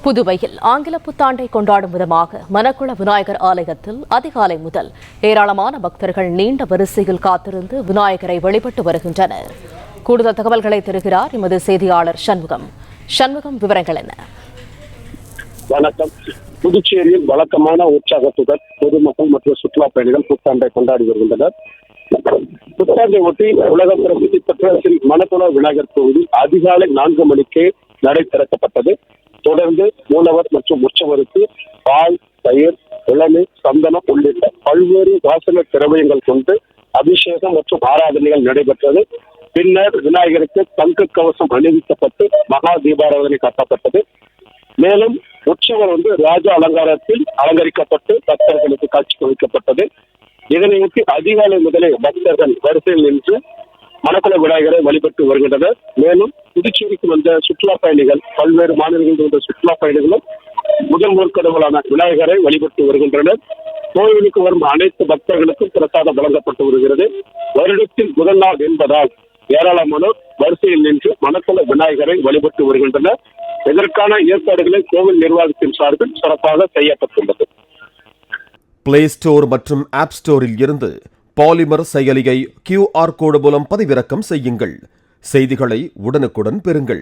புதுவையில் ஆங்கில புத்தாண்டை கொண்டாடும் விதமாக மணக்குள விநாயகர் ஆலயத்தில் அதிகாலை முதல் ஏராளமான பக்தர்கள் நீண்ட வரிசையில் காத்திருந்து விநாயகரை வழிபட்டு வருகின்றனர். கூடுதல் தகவல்களை தருகிறார் எமது செய்தியாளர் சண்முகம். விவரங்கள் என்ன? வணக்கம். புதுச்சேரியில் வழக்கமான உற்சாகத்துடன் பொதுமக்கள் மற்றும் சுற்றுலா பயணிகள் புத்தாண்டை கொண்டாடி வருகின்றனர். புத்தாண்டை ஒட்டி உலக பிரசித்தி பெற்ற ஸ்ரீ மணக்குள விநாயகர் கோவில் அதிகாலை 4 மணிக்கு நடை திறக்கப்பட்டது. தொடர்ந்து மூலவர் மற்றும் உற்சவருக்கு பால், தயிர், இளநீர், சந்தனம் உள்ளிட்ட பல்வேறு வாசன திரவியங்கள் கொண்டு அபிஷேகம் மற்றும் ஆராதனைகள் நடைபெற்றது. பின்னர் விநாயகருக்கு தங்க கவசம் அணிவிக்கப்பட்டு மகா தீபாராதனை காட்டப்பட்டது. மேலும் உற்சவர் ராஜ அலங்காரத்தில் அலங்கரிக்கப்பட்டு பக்தர்களுக்கு காட்சி கொடுக்கப்பட்டது. இதனையொட்டி அதிகாலை முதலே பக்தர்கள் வரிசையில் நின்று மணக்குள விநாயகரை வழிபட்டு வருகின்றனர். மேலும் புதுச்சேரிக்கு வந்த சுற்றுலா பயணிகள், பல்வேறு மாநிலங்களில் வந்த சுற்றுலா பயணிகளும் முதல் முற்கடவுளான விநாயகரை வழிபட்டு வருகின்றனர். கோயிலுக்கு வரும் அனைத்து பக்தர்களுக்கும் பிரசாதம் வழங்கப்பட்டு வருகிறது. வருடத்தில் முதல் நாள் என்பதால் ஏராளமானோர் வரிசையில் நின்று மணக்குள விநாயகரை வழிபட்டு வருகின்றனர். இதற்கான ஏற்பாடுகளை கோவில் நிர்வாகத்தின் சார்பில் சிறப்பாக செய்யப்பட்டுள்ளது. பிளே ஸ்டோர் மற்றும் ஆப் ஸ்டோரில் இருந்து பாலிமர் செயலியை QR கோடு மூலம் பதிவிறக்கம் செய்யுங்கள். செய்திகளை உடனுக்குடன் பெறுங்கள்.